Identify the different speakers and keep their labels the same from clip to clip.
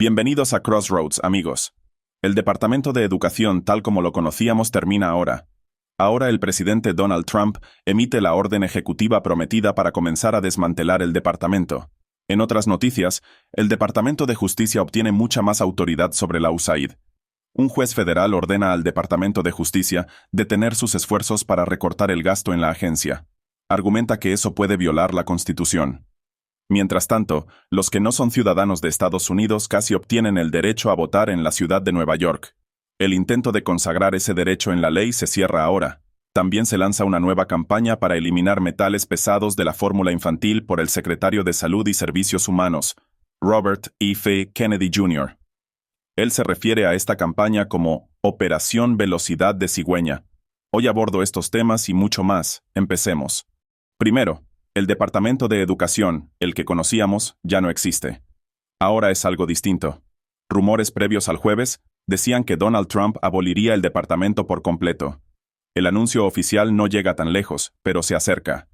Speaker 1: Bienvenidos a Crossroads, amigos. El Departamento de Educación tal como lo conocíamos termina ahora. Ahora el presidente Donald Trump emite la orden ejecutiva prometida para comenzar a desmantelar el departamento. En otras noticias, el Departamento de Justicia obtiene mucha más autoridad sobre la USAID. Un juez federal ordena al Departamento de Justicia detener sus esfuerzos para recortar el gasto en la agencia. Argumenta que eso puede violar la Constitución. Mientras tanto, los que no son ciudadanos de Estados Unidos casi obtienen el derecho a votar en la ciudad de Nueva York. El intento de consagrar ese derecho en la ley se cierra ahora. También se lanza una nueva campaña para eliminar metales pesados de la fórmula infantil por el secretario de Salud y Servicios Humanos, Robert F. Kennedy Jr. Él se refiere a esta campaña como Operación Velocidad de Cigüeña. Hoy abordo estos temas y mucho más. Empecemos. Primero, el Departamento de Educación, el que conocíamos, ya no existe. Ahora es algo distinto. Rumores previos al jueves decían que Donald Trump aboliría el departamento por completo. El anuncio oficial no llega tan lejos, pero se acerca.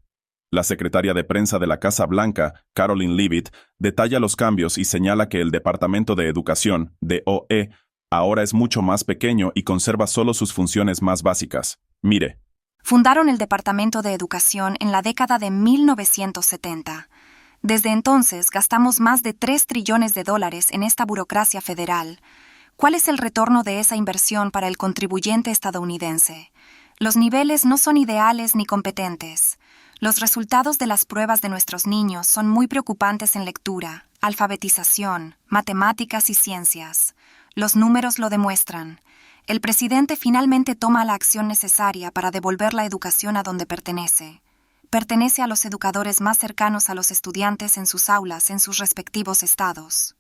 Speaker 1: La secretaria de prensa de la Casa Blanca, Karoline Leavitt, detalla los cambios y señala que el Departamento de Educación, DOE, ahora es mucho más pequeño y conserva solo sus funciones más básicas. Mire.
Speaker 2: Fundaron el Departamento de Educación en la década de 1970. Desde entonces gastamos más de $3 trillones en esta burocracia federal. ¿Cuál es el retorno de esa inversión para el contribuyente estadounidense? Los niveles no son ideales ni competentes. Los resultados de las pruebas de nuestros niños son muy preocupantes en lectura, alfabetización, matemáticas y ciencias. Los números lo demuestran. El presidente finalmente toma la acción necesaria para devolver la educación a donde pertenece. Pertenece a los educadores más cercanos a los estudiantes en sus aulas en sus respectivos estados.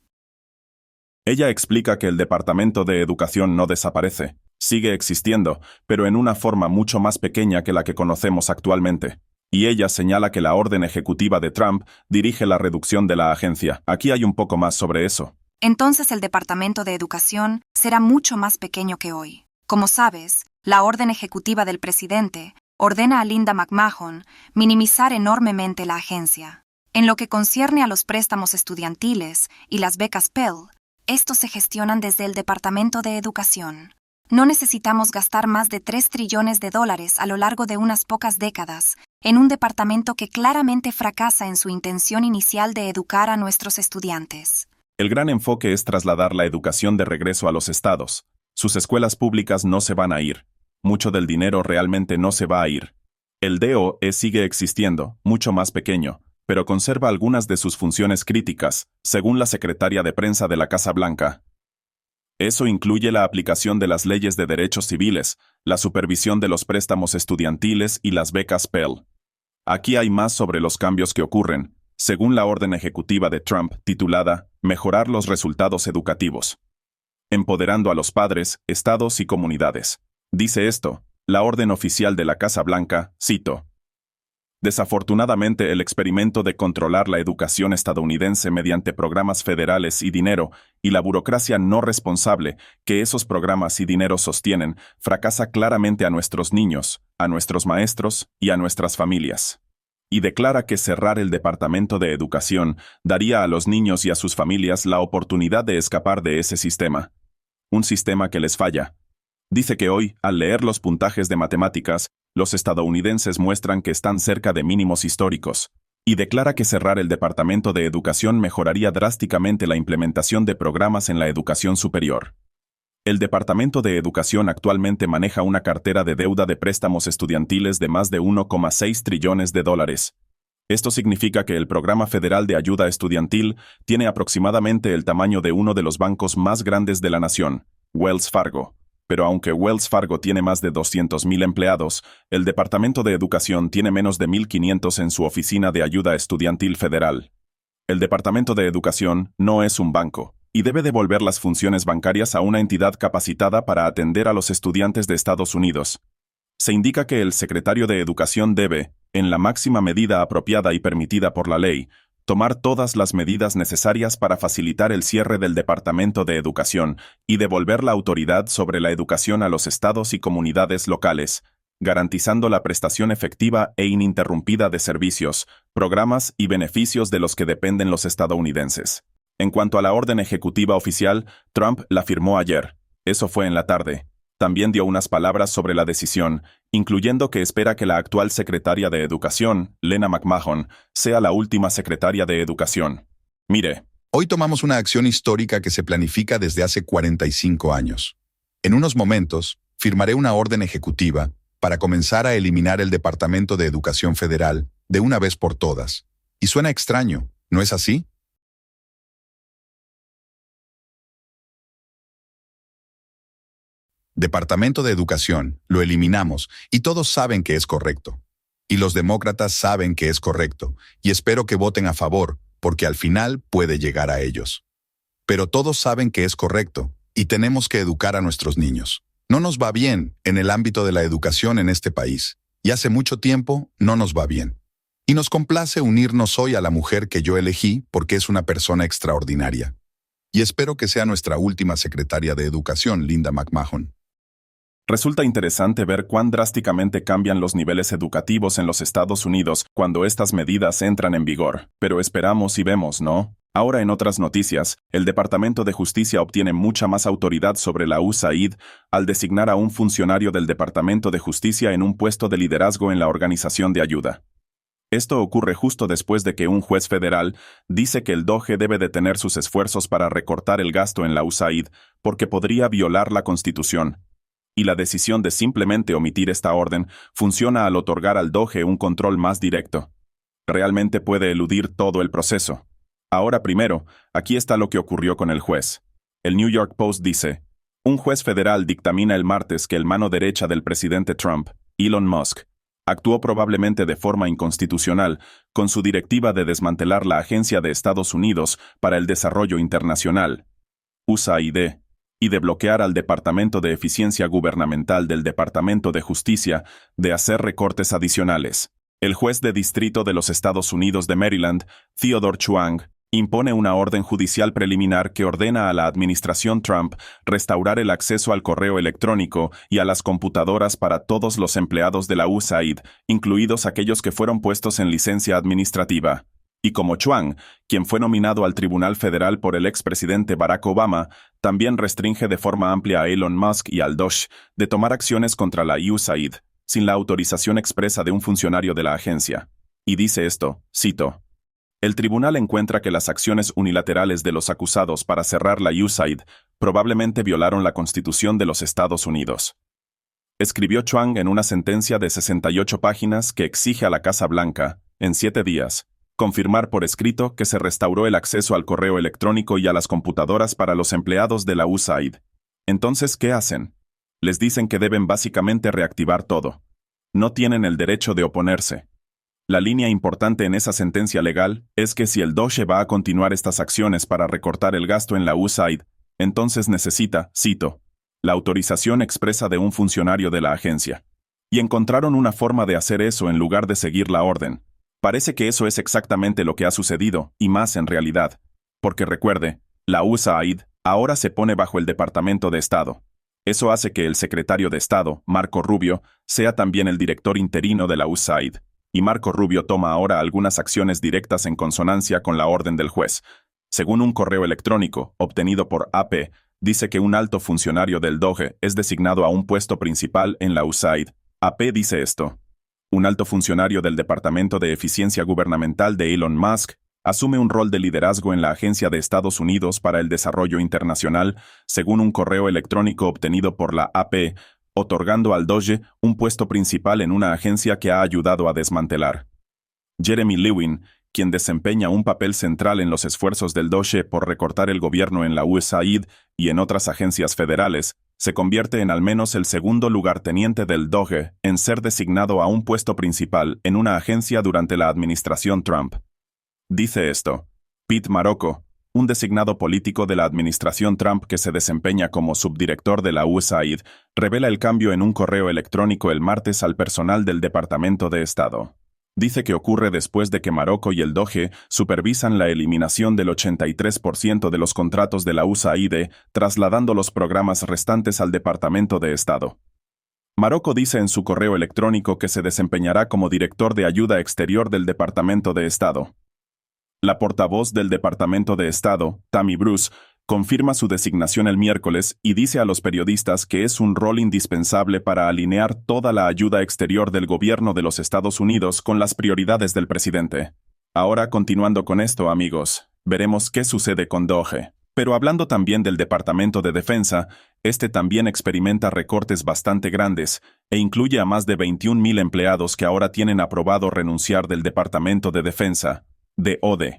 Speaker 1: Ella explica que el Departamento de Educación no desaparece. Sigue existiendo, pero en una forma mucho más pequeña que la que conocemos actualmente. Y ella señala que la orden ejecutiva de Trump dirige la reducción de la agencia. Aquí hay un poco más sobre eso.
Speaker 2: Entonces el Departamento de Educación será mucho más pequeño que hoy. Como sabes, la orden ejecutiva del presidente ordena a Linda McMahon minimizar enormemente la agencia. En lo que concierne a los préstamos estudiantiles y las becas Pell, estos se gestionan desde el Departamento de Educación. No necesitamos gastar más de $3 trillones a lo largo de unas pocas décadas en un departamento que claramente fracasa en su intención inicial de educar a nuestros estudiantes.
Speaker 1: El gran enfoque es trasladar la educación de regreso a los estados. Sus escuelas públicas no se van a ir. Mucho del dinero realmente no se va a ir. El DOE sigue existiendo, mucho más pequeño, pero conserva algunas de sus funciones críticas, según la secretaria de prensa de la Casa Blanca. Eso incluye la aplicación de las leyes de derechos civiles, la supervisión de los préstamos estudiantiles y las becas Pell. Aquí hay más sobre los cambios que ocurren, según la orden ejecutiva de Trump titulada Mejorar los resultados educativos. Empoderando a los padres, estados y comunidades. Dice esto, la orden oficial de la Casa Blanca, cito. Desafortunadamente, el experimento de controlar la educación estadounidense mediante programas federales y dinero, y la burocracia no responsable que esos programas y dinero sostienen, fracasa claramente a nuestros niños, a nuestros maestros y a nuestras familias. Y declara que cerrar el Departamento de Educación daría a los niños y a sus familias la oportunidad de escapar de ese sistema. Un sistema que les falla. Dice que hoy, al leer los puntajes de matemáticas, los estadounidenses muestran que están cerca de mínimos históricos, y declara que cerrar el Departamento de Educación mejoraría drásticamente la implementación de programas en la educación superior. El Departamento de Educación actualmente maneja una cartera de deuda de préstamos estudiantiles de más de $1,6 trillones. Esto significa que el Programa Federal de Ayuda Estudiantil tiene aproximadamente el tamaño de uno de los bancos más grandes de la nación, Wells Fargo. Pero aunque Wells Fargo tiene más de 200,000 empleados, el Departamento de Educación tiene menos de 1,500 en su Oficina de Ayuda Estudiantil Federal. El Departamento de Educación no es un banco, y debe devolver las funciones bancarias a una entidad capacitada para atender a los estudiantes de Estados Unidos. Se indica que el secretario de Educación debe, en la máxima medida apropiada y permitida por la ley, tomar todas las medidas necesarias para facilitar el cierre del Departamento de Educación y devolver la autoridad sobre la educación a los estados y comunidades locales, garantizando la prestación efectiva e ininterrumpida de servicios, programas y beneficios de los que dependen los estadounidenses. En cuanto a la orden ejecutiva oficial, Trump la firmó ayer. Eso fue en la tarde. También dio unas palabras sobre la decisión, incluyendo que espera que la actual secretaria de Educación, Lena McMahon, sea la última secretaria de Educación. Mire.
Speaker 3: Hoy tomamos una acción histórica que se planifica desde hace 45 años. En unos momentos, firmaré una orden ejecutiva para comenzar a eliminar el Departamento de Educación Federal de una vez por todas. Y suena extraño, ¿no es así? Departamento de Educación, lo eliminamos y todos saben que es correcto. Y los demócratas saben que es correcto, y espero que voten a favor, porque al final puede llegar a ellos. Pero todos saben que es correcto, y tenemos que educar a nuestros niños. No nos va bien en el ámbito de la educación en este país, y hace mucho tiempo no nos va bien. Y nos complace unirnos hoy a la mujer que yo elegí porque es una persona extraordinaria. Y espero que sea nuestra última secretaria de Educación, Linda McMahon.
Speaker 1: Resulta interesante ver cuán drásticamente cambian los niveles educativos en los Estados Unidos cuando estas medidas entran en vigor, pero esperamos y vemos, ¿no? Ahora en otras noticias, el Departamento de Justicia obtiene mucha más autoridad sobre la USAID al designar a un funcionario del Departamento de Justicia en un puesto de liderazgo en la organización de ayuda. Esto ocurre justo después de que un juez federal dice que el DOGE debe detener sus esfuerzos para recortar el gasto en la USAID porque podría violar la Constitución. Y la decisión de simplemente omitir esta orden funciona al otorgar al DOGE un control más directo. Realmente puede eludir todo el proceso. Ahora primero, aquí está lo que ocurrió con el juez. El New York Post dice, un juez federal dictamina el martes que el mano derecha del presidente Trump, Elon Musk, actuó probablemente de forma inconstitucional con su directiva de desmantelar la Agencia de Estados Unidos para el Desarrollo Internacional, USAID, y de bloquear al Departamento de Eficiencia Gubernamental del Departamento de Justicia de hacer recortes adicionales. El juez de distrito de los Estados Unidos de Maryland, Theodore Chuang, impone una orden judicial preliminar que ordena a la administración Trump restaurar el acceso al correo electrónico y a las computadoras para todos los empleados de la USAID, incluidos aquellos que fueron puestos en licencia administrativa. Y como Chuang, quien fue nominado al Tribunal Federal por el expresidente Barack Obama, también restringe de forma amplia a Elon Musk y al DOGE de tomar acciones contra la USAID, sin la autorización expresa de un funcionario de la agencia. Y dice esto, cito, el tribunal encuentra que las acciones unilaterales de los acusados para cerrar la USAID probablemente violaron la Constitución de los Estados Unidos. Escribió Chuang en una sentencia de 68 páginas que exige a la Casa Blanca, en 7 días, confirmar por escrito que se restauró el acceso al correo electrónico y a las computadoras para los empleados de la USAID. Entonces, ¿qué hacen? Les dicen que deben básicamente reactivar todo. No tienen el derecho de oponerse. La línea importante en esa sentencia legal es que si el DOGE va a continuar estas acciones para recortar el gasto en la USAID, entonces necesita, cito, la autorización expresa de un funcionario de la agencia. Y encontraron una forma de hacer eso en lugar de seguir la orden. Parece que eso es exactamente lo que ha sucedido, y más en realidad. Porque recuerde, la USAID ahora se pone bajo el Departamento de Estado. Eso hace que el secretario de Estado, Marco Rubio, sea también el director interino de la USAID. Y Marco Rubio toma ahora algunas acciones directas en consonancia con la orden del juez. Según un correo electrónico obtenido por AP, dice que un alto funcionario del DOGE es designado a un puesto principal en la USAID. AP dice esto. Un alto funcionario del Departamento de Eficiencia Gubernamental de Elon Musk asume un rol de liderazgo en la Agencia de Estados Unidos para el Desarrollo Internacional, según un correo electrónico obtenido por la AP, otorgando al DOGE un puesto principal en una agencia que ha ayudado a desmantelar. Jeremy Lewin, quien desempeña un papel central en los esfuerzos del DOGE por recortar el gobierno en la USAID y en otras agencias federales, se convierte en al menos el segundo lugarteniente del DOGE en ser designado a un puesto principal en una agencia durante la administración Trump. Dice esto, Pete Marocco, un designado político de la administración Trump que se desempeña como subdirector de la USAID, revela el cambio en un correo electrónico el martes al personal del Departamento de Estado. Dice que ocurre después de que Marocco y el DOGE supervisan la eliminación del 83% de los contratos de la USAID, trasladando los programas restantes al Departamento de Estado. Marocco dice en su correo electrónico que se desempeñará como director de ayuda exterior del Departamento de Estado. La portavoz del Departamento de Estado, Tammy Bruce, confirma su designación el miércoles y dice a los periodistas que es un rol indispensable para alinear toda la ayuda exterior del gobierno de los Estados Unidos con las prioridades del presidente. Ahora, continuando con esto, amigos, veremos qué sucede con DOGE. Pero hablando también del Departamento de Defensa, este también experimenta recortes bastante grandes e incluye a más de 21,000 empleados que ahora tienen aprobado renunciar del Departamento de Defensa, DoD.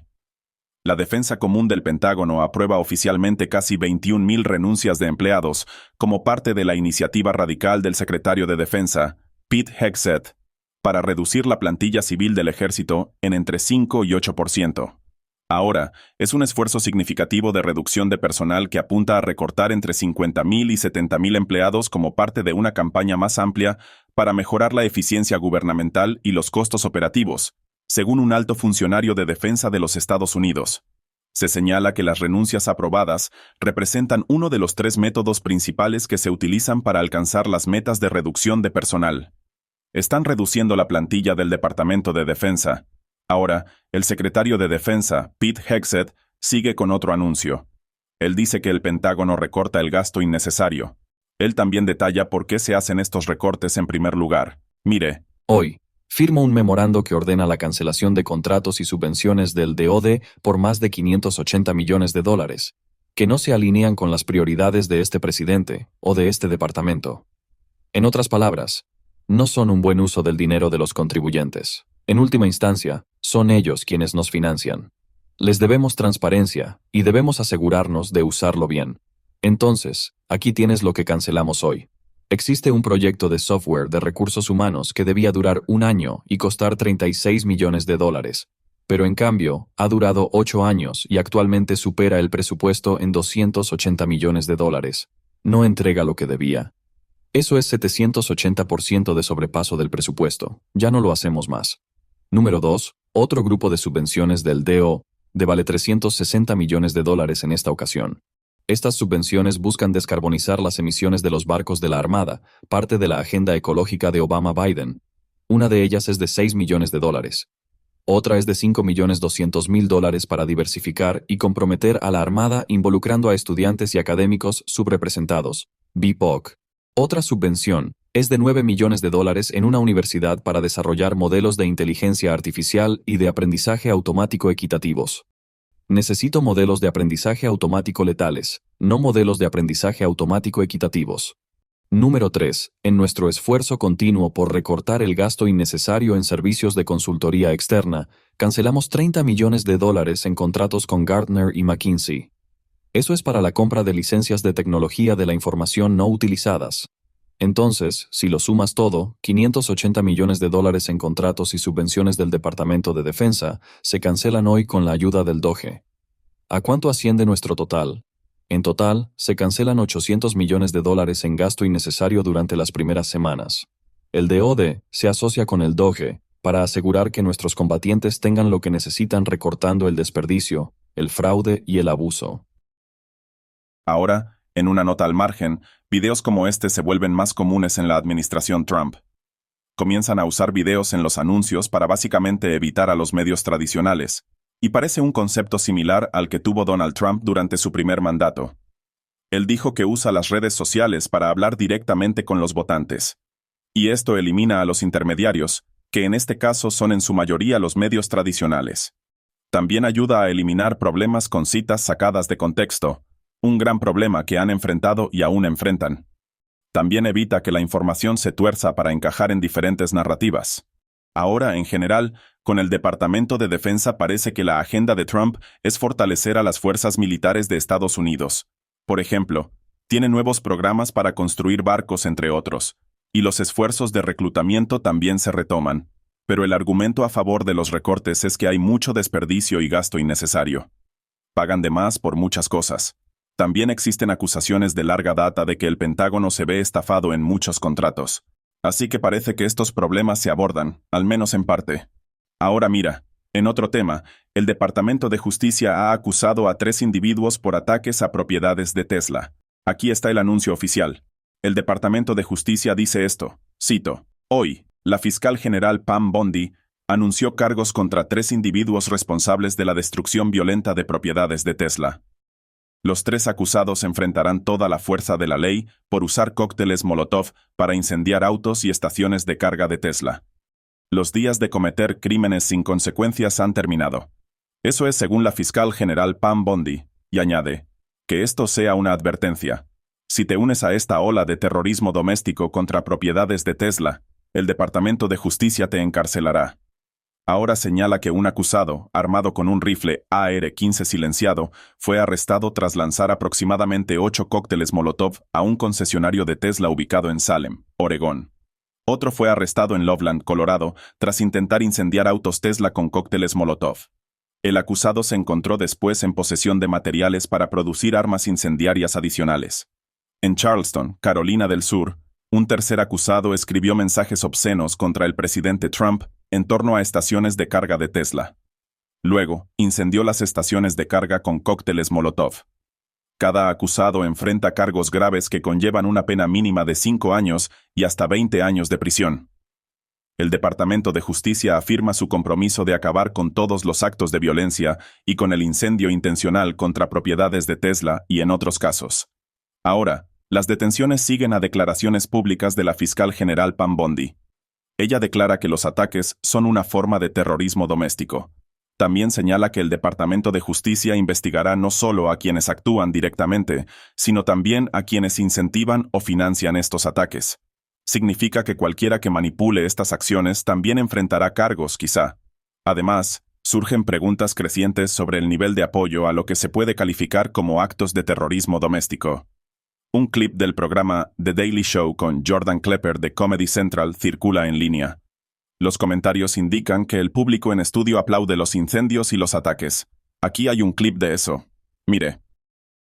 Speaker 1: La Defensa Común del Pentágono aprueba oficialmente casi 21,000 renuncias de empleados como parte de la iniciativa radical del secretario de Defensa, Pete Hegseth, para reducir la plantilla civil del ejército en entre 5 y 8%. Ahora, es un esfuerzo significativo de reducción de personal que apunta a recortar entre 50,000 y 70,000 empleados como parte de una campaña más amplia para mejorar la eficiencia gubernamental y los costos operativos, según un alto funcionario de defensa de los Estados Unidos. Se señala que las renuncias aprobadas representan uno de los 3 métodos principales que se utilizan para alcanzar las metas de reducción de personal. Están reduciendo la plantilla del Departamento de Defensa. Ahora, el secretario de Defensa, Pete Hegseth, sigue con otro anuncio. Él dice que el Pentágono recorta el gasto innecesario. Él también detalla por qué se hacen estos recortes en primer lugar. Mire,
Speaker 4: hoy firmo un memorando que ordena la cancelación de contratos y subvenciones del DoD por más de $580 millones, que no se alinean con las prioridades de este presidente o de este departamento. En otras palabras, no son un buen uso del dinero de los contribuyentes. En última instancia, son ellos quienes nos financian. Les debemos transparencia y debemos asegurarnos de usarlo bien. Entonces, aquí tienes lo que cancelamos hoy. Existe un proyecto de software de recursos humanos que debía durar 1 año y costar $36 millones, pero en cambio, ha durado 8 años y actualmente supera el presupuesto en $280 millones. No entrega lo que debía. Eso es 780% de sobrepaso del presupuesto. Ya no lo hacemos más. Número 2. Otro grupo de subvenciones del DoD vale $360 millones en esta ocasión. Estas subvenciones buscan descarbonizar las emisiones de los barcos de la Armada, parte de la agenda ecológica de Obama-Biden. Una de ellas es de $6 millones. Otra es de $5.200.000 para diversificar y comprometer a la Armada involucrando a estudiantes y académicos subrepresentados, BIPOC. Otra subvención es de $9 millones en una universidad para desarrollar modelos de inteligencia artificial y de aprendizaje automático equitativos. Necesito modelos de aprendizaje automático letales, no modelos de aprendizaje automático equitativos. Número 3. En nuestro esfuerzo continuo por recortar el gasto innecesario en servicios de consultoría externa, cancelamos $30 millones en contratos con Gartner y McKinsey. Eso es para la compra de licencias de tecnología de la información no utilizadas. Entonces, si lo sumas todo, $580 millones en contratos y subvenciones del Departamento de Defensa se cancelan hoy con la ayuda del DOGE. ¿A cuánto asciende nuestro total? En total, se cancelan $800 millones en gasto innecesario durante las primeras semanas. El DoD se asocia con el DOGE para asegurar que nuestros combatientes tengan lo que necesitan recortando el desperdicio, el fraude y el abuso.
Speaker 1: ahora, en una nota al margen, videos como este se vuelven más comunes en la administración Trump. Comienzan a usar videos en los anuncios para básicamente evitar a los medios tradicionales, y parece un concepto similar al que tuvo Donald Trump durante su primer mandato. Él dijo que usa las redes sociales para hablar directamente con los votantes. Y esto elimina a los intermediarios, que en este caso son en su mayoría los medios tradicionales. También ayuda a eliminar problemas con citas sacadas de contexto, un gran problema que han enfrentado y aún enfrentan. También evita que la información se tuerza para encajar en diferentes narrativas. Ahora, en general, con el Departamento de Defensa parece que la agenda de Trump es fortalecer a las fuerzas militares de Estados Unidos. Por ejemplo, tiene nuevos programas para construir barcos, entre otros, y los esfuerzos de reclutamiento también se retoman. Pero el argumento a favor de los recortes es que hay mucho desperdicio y gasto innecesario. Pagan de más por muchas cosas. También existen acusaciones de larga data de que el Pentágono se ve estafado en muchos contratos. Así que parece que estos problemas se abordan, al menos en parte. Ahora mira, en otro tema, el Departamento de Justicia ha acusado a 3 individuos por ataques a propiedades de Tesla. Aquí está el anuncio oficial. El Departamento de Justicia dice esto, cito, hoy, la fiscal general Pam Bondi anunció cargos contra 3 individuos responsables de la destrucción violenta de propiedades de Tesla. Los 3 acusados enfrentarán toda la fuerza de la ley por usar cócteles Molotov para incendiar autos y estaciones de carga de Tesla. Los días de cometer crímenes sin consecuencias han terminado. Eso es según la fiscal general Pam Bondi, y añade, que esto sea una advertencia. Si te unes a esta ola de terrorismo doméstico contra propiedades de Tesla, el Departamento de Justicia te encarcelará. Ahora señala que un acusado, armado con un rifle AR-15 silenciado, fue arrestado tras lanzar aproximadamente 8 cócteles Molotov a un concesionario de Tesla ubicado en Salem, Oregón. Otro fue arrestado en Loveland, Colorado, tras intentar incendiar autos Tesla con cócteles Molotov. El acusado se encontró después en posesión de materiales para producir armas incendiarias adicionales. En Charleston, Carolina del Sur, un tercer acusado escribió mensajes obscenos contra el presidente Trump en torno a estaciones de carga de Tesla. Luego, incendió las estaciones de carga con cócteles Molotov. Cada acusado enfrenta cargos graves que conllevan una pena mínima de 5 años y hasta 20 años de prisión. El Departamento de Justicia afirma su compromiso de acabar con todos los actos de violencia y con el incendio intencional contra propiedades de Tesla y en otros casos. Ahora, las detenciones siguen a declaraciones públicas de la fiscal general Pam Bondi. Ella declara que los ataques son una forma de terrorismo doméstico. También señala que el Departamento de Justicia investigará no solo a quienes actúan directamente, sino también a quienes incentivan o financian estos ataques. Significa que cualquiera que manipule estas acciones también enfrentará cargos, quizá. Además, surgen preguntas crecientes sobre el nivel de apoyo a lo que se puede calificar como actos de terrorismo doméstico. Un clip del programa The Daily Show con Jordan Klepper de Comedy Central circula en línea. Los comentarios indican que el público en estudio aplaude los incendios y los ataques. Aquí hay un clip de eso. Mire.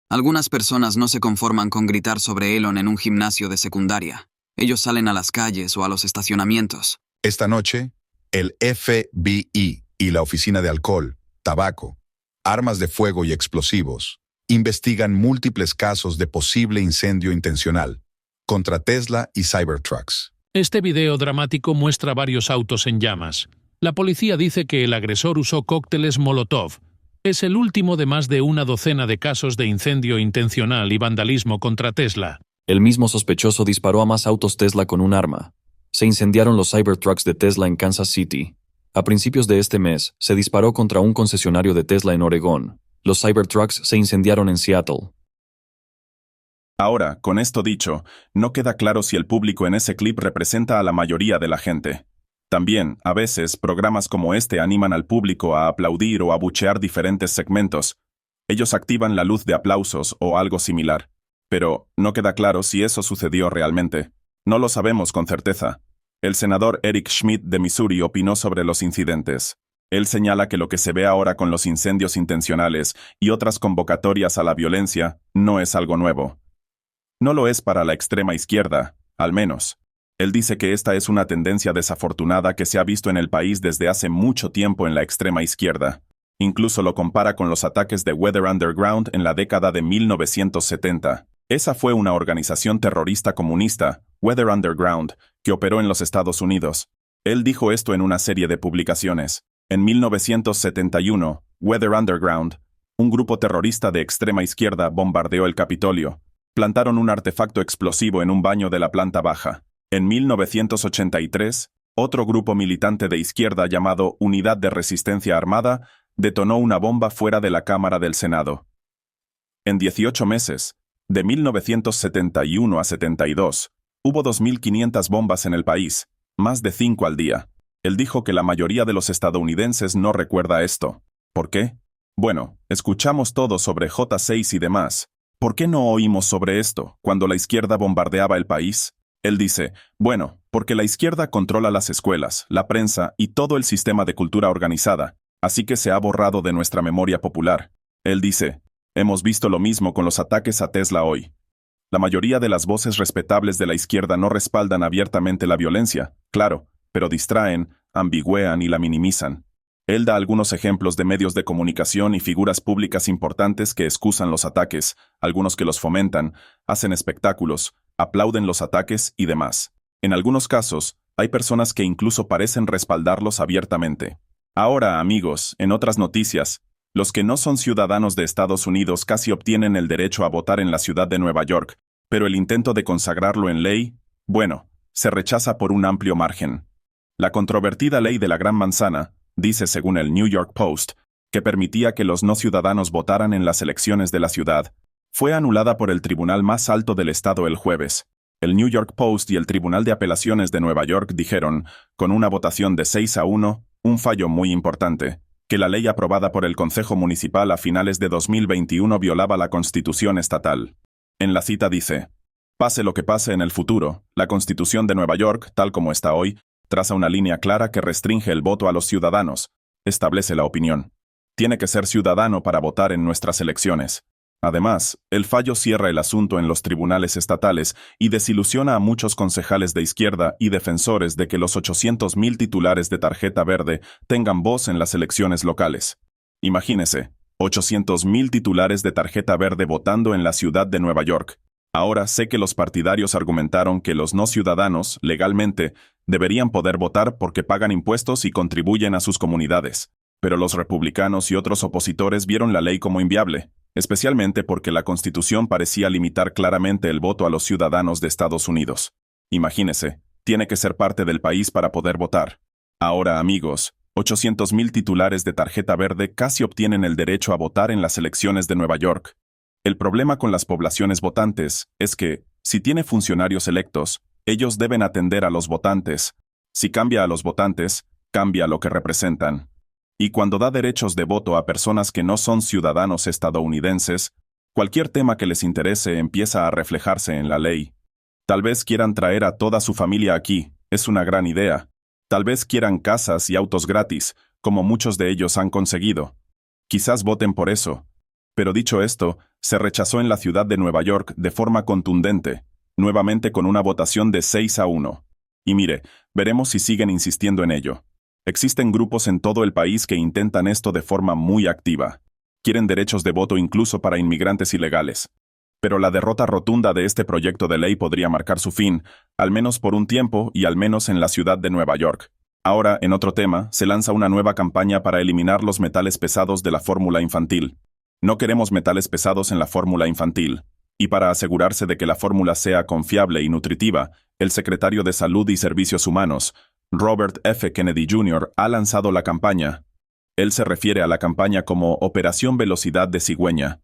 Speaker 5: Algunas personas no se conforman con gritar sobre Elon en un gimnasio de secundaria. Ellos salen a las calles o a los estacionamientos.
Speaker 3: Esta noche, el FBI y la Oficina de Alcohol, Tabaco, Armas de Fuego y Explosivos investigan múltiples casos de posible incendio intencional contra Tesla y Cybertrucks.
Speaker 6: Este video dramático muestra varios autos en llamas. La policía dice que el agresor usó cócteles Molotov. Es el último de más de una docena de casos de incendio intencional y vandalismo contra Tesla.
Speaker 4: El mismo sospechoso disparó a más autos Tesla con un arma. Se incendiaron los Cybertrucks de Tesla en Kansas City. A principios de este mes, se disparó contra un concesionario de Tesla en Oregón. Los Cybertrucks se incendiaron en Seattle.
Speaker 1: Ahora, con esto dicho, no queda claro si el público en ese clip representa a la mayoría de la gente. También, a veces, programas como este animan al público a aplaudir o abuchear diferentes segmentos. Ellos activan la luz de aplausos o algo similar. Pero no queda claro si eso sucedió realmente. No lo sabemos con certeza. El senador Eric Schmidt de Missouri opinó sobre los incidentes. Él señala que lo que se ve ahora con los incendios intencionales y otras convocatorias a la violencia no es algo nuevo. No lo es para la extrema izquierda, al menos. Él dice que esta es una tendencia desafortunada que se ha visto en el país desde hace mucho tiempo en la extrema izquierda. Incluso lo compara con los ataques de Weather Underground en la década de 1970. Esa fue una organización terrorista comunista, Weather Underground, que operó en los Estados Unidos. Él dijo esto en una serie de publicaciones. En 1971, Weather Underground, un grupo terrorista de extrema izquierda, bombardeó el Capitolio. Plantaron un artefacto explosivo en un baño de la planta baja. En 1983, otro grupo militante de izquierda llamado Unidad de Resistencia Armada detonó una bomba fuera de la Cámara del Senado. En 18 meses, de 1971 a 72, hubo 2.500 bombas en el país, más de 5 al día. Él dijo que la mayoría de los estadounidenses no recuerda esto. ¿Por qué? Bueno, escuchamos todo sobre J6 y demás. ¿Por qué no oímos sobre esto cuando la izquierda bombardeaba el país? Él dice, bueno, porque la izquierda controla las escuelas, la prensa y todo el sistema de cultura organizada, así que se ha borrado de nuestra memoria popular. Él dice, hemos visto lo mismo con los ataques a Tesla hoy. La mayoría de las voces respetables de la izquierda no respaldan abiertamente la violencia, claro, pero distraen, ambigüean y la minimizan. Él da algunos ejemplos de medios de comunicación y figuras públicas importantes que excusan los ataques, algunos que los fomentan, hacen espectáculos, aplauden los ataques y demás. En algunos casos, Hay personas que incluso parecen respaldarlos abiertamente. Ahora, amigos, en otras noticias, los que no son ciudadanos de Estados Unidos casi obtienen el derecho a votar en la ciudad de Nueva York, pero el intento de consagrarlo en ley, bueno, se rechaza por un amplio margen. La controvertida ley de la Gran Manzana, dice según el New York Post, que permitía que los no ciudadanos votaran en las elecciones de la ciudad, fue anulada por el tribunal más alto del estado el jueves. El New York Post y el Tribunal de Apelaciones de Nueva York dijeron, con una votación de 6-1, un fallo muy importante, que la ley aprobada por el Consejo Municipal a finales de 2021 violaba la Constitución estatal. En la cita dice, pase lo que pase en el futuro, la Constitución de Nueva York, tal como está hoy, traza una línea clara que restringe el voto a los ciudadanos, establece la opinión. Tiene que ser ciudadano para votar en nuestras elecciones. Además, el fallo cierra el asunto en los tribunales estatales y desilusiona a muchos concejales de izquierda y defensores de que los 800,000 titulares de tarjeta verde tengan voz en las elecciones locales. Imagínese, 800,000 titulares de tarjeta verde votando en la ciudad de Nueva York. Ahora sé que los partidarios argumentaron que los no ciudadanos, legalmente, deberían poder votar porque pagan impuestos y contribuyen a sus comunidades. Pero los republicanos y otros opositores vieron la ley como inviable, especialmente porque la Constitución parecía limitar claramente el voto a los ciudadanos de Estados Unidos. Imagínese, tiene que ser parte del país para poder votar. Ahora, amigos, 800,000 titulares de tarjeta verde casi obtienen el derecho a votar en las elecciones de Nueva York. El problema con las poblaciones votantes es que, si tiene funcionarios electos, ellos deben atender a los votantes. Si cambia a los votantes, cambia lo que representan. Y cuando da derechos de voto a personas que no son ciudadanos estadounidenses, cualquier tema que les interese empieza a reflejarse en la ley. Tal vez quieran traer a toda su familia aquí, es una gran idea. Tal vez quieran casas y autos gratis, como muchos de ellos han conseguido. Quizás voten por eso. Pero dicho esto, se rechazó en la ciudad de Nueva York de forma contundente, nuevamente con una votación de 6-1. Y mire, veremos si siguen insistiendo en ello. Existen grupos en todo el país que intentan esto de forma muy activa. Quieren derechos de voto incluso para inmigrantes ilegales. Pero la derrota rotunda de este proyecto de ley podría marcar su fin, al menos por un tiempo y al menos en la ciudad de Nueva York. Ahora, en otro tema, se lanza una nueva campaña para eliminar los metales pesados de la fórmula infantil. No queremos metales pesados en la fórmula infantil. Y para asegurarse de que la fórmula sea confiable y nutritiva, el secretario de Salud y Servicios Humanos, Robert F. Kennedy Jr., ha lanzado la campaña. Él se refiere a la campaña como Operación Velocidad de Cigüeña.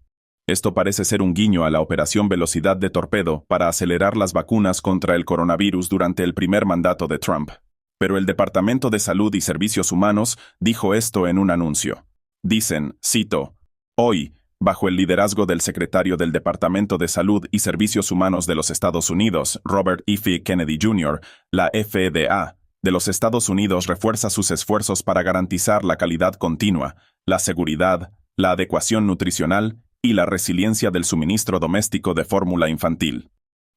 Speaker 1: Esto parece ser un guiño a la Operación Velocidad de Torpedo para acelerar las vacunas contra el coronavirus durante el primer mandato de Trump. Pero el Departamento de Salud y Servicios Humanos dijo esto en un anuncio. Dicen, cito, hoy, bajo el liderazgo del secretario del Departamento de Salud y Servicios Humanos de los Estados Unidos, Robert F. Kennedy Jr., la FDA de los Estados Unidos refuerza sus esfuerzos para garantizar la calidad continua, la seguridad, la adecuación nutricional y la resiliencia del suministro doméstico de fórmula infantil.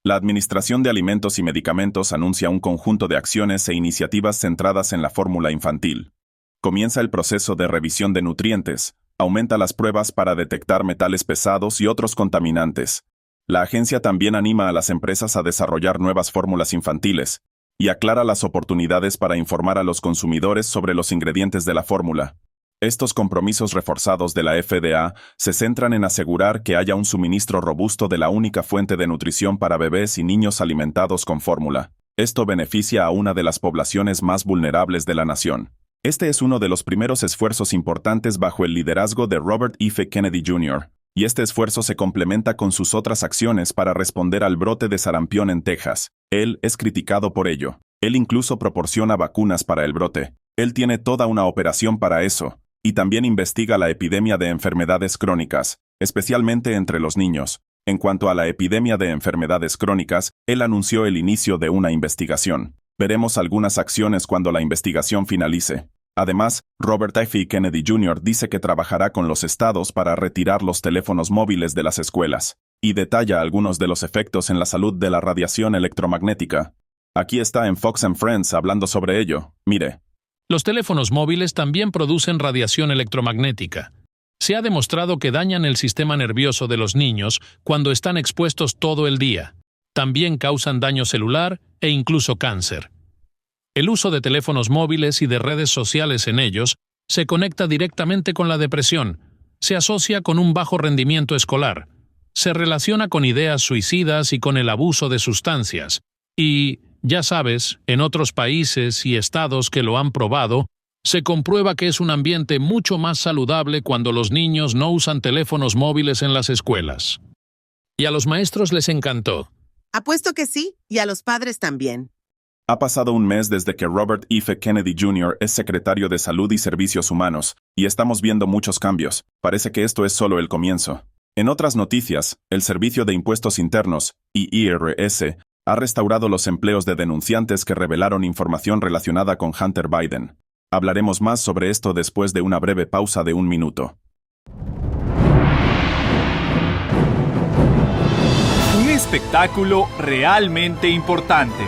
Speaker 1: La Administración de Alimentos y Medicamentos anuncia un conjunto de acciones e iniciativas centradas en la fórmula infantil. Comienza el proceso de revisión de nutrientes, aumenta las pruebas para detectar metales pesados y otros contaminantes. La agencia también anima a las empresas a desarrollar nuevas fórmulas infantiles, y aclara las oportunidades para informar a los consumidores sobre los ingredientes de la fórmula. Estos compromisos reforzados de la FDA se centran en asegurar que haya un suministro robusto de la única fuente de nutrición para bebés y niños alimentados con fórmula. Esto beneficia a una de las poblaciones más vulnerables de la nación. Este es uno de los primeros esfuerzos importantes bajo el liderazgo de Robert F. Kennedy Jr., y este esfuerzo se complementa con sus otras acciones para responder al brote de sarampión en Texas. Él es criticado por ello. Él incluso proporciona vacunas para el brote. Él tiene toda una operación para eso. Y también investiga la epidemia de enfermedades crónicas, especialmente entre los niños. En cuanto a la epidemia de enfermedades crónicas, él anunció el inicio de una investigación. Veremos algunas acciones cuando la investigación finalice. Además, Robert F. Kennedy Jr. dice que trabajará con los estados para retirar los teléfonos móviles de las escuelas, y detalla algunos de los efectos en la salud de la radiación electromagnética. Aquí está en Fox and Friends hablando sobre ello. Mire.
Speaker 6: Los teléfonos móviles también producen radiación electromagnética. Se ha demostrado que dañan el sistema nervioso de los niños cuando están expuestos todo el día. También causan daño celular e incluso cáncer. El uso de teléfonos móviles y de redes sociales en ellos se conecta directamente con la depresión, se asocia con un bajo rendimiento escolar, se relaciona con ideas suicidas y con el abuso de sustancias. Y, ya sabes, en otros países y estados que lo han probado, se comprueba que es un ambiente mucho más saludable cuando los niños no usan teléfonos móviles en las escuelas. Y a los maestros les encantó.
Speaker 7: Apuesto que sí, y a los padres también.
Speaker 1: Ha pasado un mes desde que Robert F. Kennedy Jr. es secretario de Salud y Servicios Humanos, y estamos viendo muchos cambios. Parece que esto es solo el comienzo. En otras noticias, el Servicio de Impuestos Internos, IRS, ha restaurado los empleos de denunciantes que revelaron información relacionada con Hunter Biden. Hablaremos más sobre esto después de una breve pausa de 1 minuto.
Speaker 8: Un espectáculo realmente importante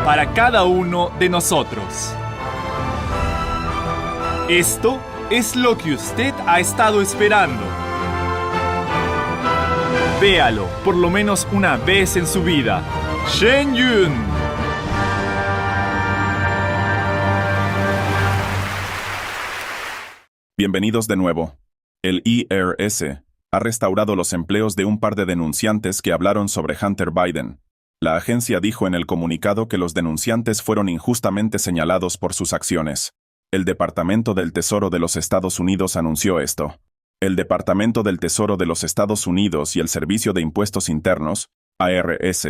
Speaker 8: para cada uno de nosotros. Esto es lo que usted ha estado esperando. Véalo por lo menos una vez en su vida. Shen Yun.
Speaker 1: Bienvenidos de nuevo. El IRS ha restaurado los empleos de un par de denunciantes que hablaron sobre Hunter Biden. La agencia dijo en el comunicado que los denunciantes fueron injustamente señalados por sus acciones. El Departamento del Tesoro de los Estados Unidos anunció esto. El Departamento del Tesoro de los Estados Unidos y el Servicio de Impuestos Internos, ARS,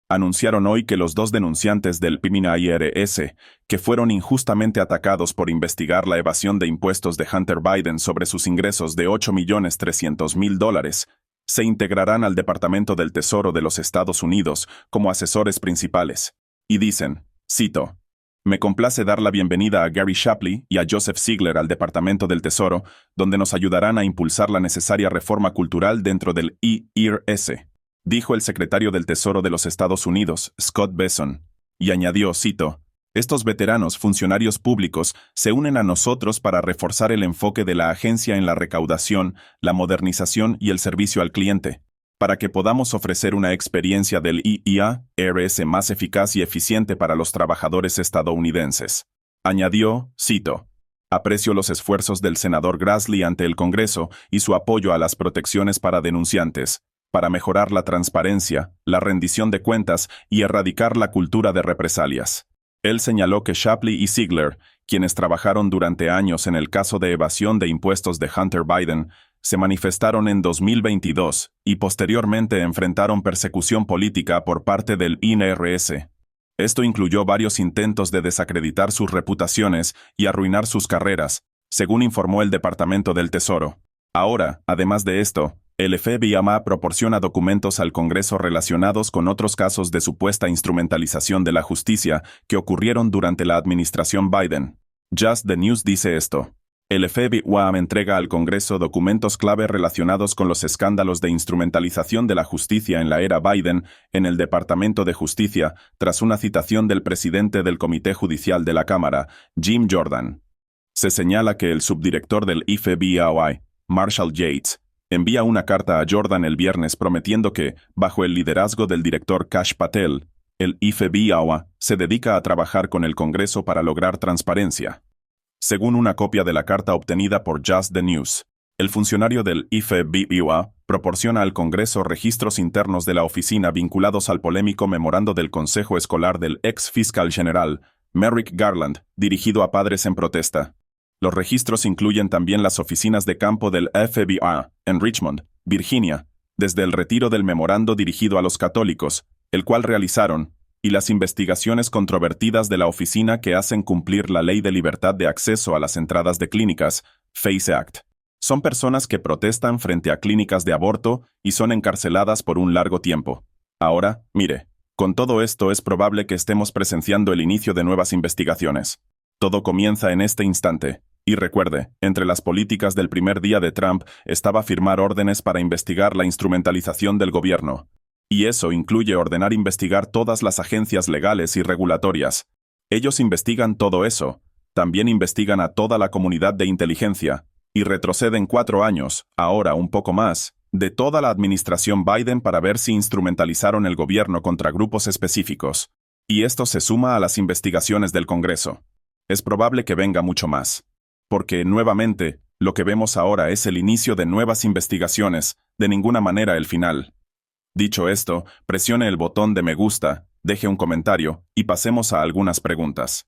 Speaker 1: anunciaron hoy que los 2 denunciantes del IRS, que fueron injustamente atacados por investigar la evasión de impuestos de Hunter Biden sobre sus ingresos de $8.300.000, se integrarán al Departamento del Tesoro de los Estados Unidos como asesores principales. Y dicen, cito, «Me complace dar la bienvenida a Gary Shapley y a Joseph Ziegler al Departamento del Tesoro, donde nos ayudarán a impulsar la necesaria reforma cultural dentro del IRS», dijo el secretario del Tesoro de los Estados Unidos, Scott Bessent, y añadió, cito, «Estos veteranos funcionarios públicos se unen a nosotros para reforzar el enfoque de la agencia en la recaudación, la modernización y el servicio al cliente, para que podamos ofrecer una experiencia del IRS más eficaz y eficiente para los trabajadores estadounidenses». Añadió, cito, «Aprecio los esfuerzos del senador Grassley ante el Congreso y su apoyo a las protecciones para denunciantes, para mejorar la transparencia, la rendición de cuentas y erradicar la cultura de represalias». Él señaló que Shapley y Ziegler, quienes trabajaron durante años en el caso de evasión de impuestos de Hunter Biden, se manifestaron en 2022 y posteriormente enfrentaron persecución política por parte del IRS. Esto incluyó varios intentos de desacreditar sus reputaciones y arruinar sus carreras, según informó el Departamento del Tesoro. Ahora, además de esto, el FBI proporciona documentos al Congreso relacionados con otros casos de supuesta instrumentalización de la justicia que ocurrieron durante la administración Biden. Just the News dice esto. El FBI entrega al Congreso documentos clave relacionados con los escándalos de instrumentalización de la justicia en la era Biden en el Departamento de Justicia, tras una citación del presidente del Comité Judicial de la Cámara, Jim Jordan. Se señala que el subdirector del FBI, Marshall Yates, envía una carta a Jordan el viernes prometiendo que, bajo el liderazgo del director Kash Patel, el FBI se dedica a trabajar con el Congreso para lograr transparencia. Según una copia de la carta obtenida por Just the News, el funcionario del FBI proporciona al Congreso registros internos de la oficina vinculados al polémico memorando del Consejo Escolar del ex fiscal general, Merrick Garland, dirigido a padres en protesta. Los registros incluyen también las oficinas de campo del FBI en Richmond, Virginia, desde el retiro del memorando dirigido a los católicos, el cual realizaron, y las investigaciones controvertidas de la oficina que hacen cumplir la Ley de Libertad de Acceso a las Entradas de Clínicas, FACE Act. Son personas que protestan frente a clínicas de aborto y son encarceladas por un largo tiempo. Ahora, mire, con todo esto es probable que estemos presenciando el inicio de nuevas investigaciones. Todo comienza en este instante. Y recuerde, entre las políticas del primer día de Trump estaba firmar órdenes para investigar la instrumentalización del gobierno. Y eso incluye ordenar investigar todas las agencias legales y regulatorias. Ellos investigan todo eso. También investigan a toda la comunidad de inteligencia. Y retroceden 4 años, ahora un poco más, de toda la administración Biden para ver si instrumentalizaron el gobierno contra grupos específicos. Y esto se suma a las investigaciones del Congreso. Es probable que venga mucho más. Porque, nuevamente, lo que vemos ahora es el inicio de nuevas investigaciones, de ninguna manera el final. Dicho esto, presione el botón de me gusta, deje un comentario y pasemos a algunas preguntas.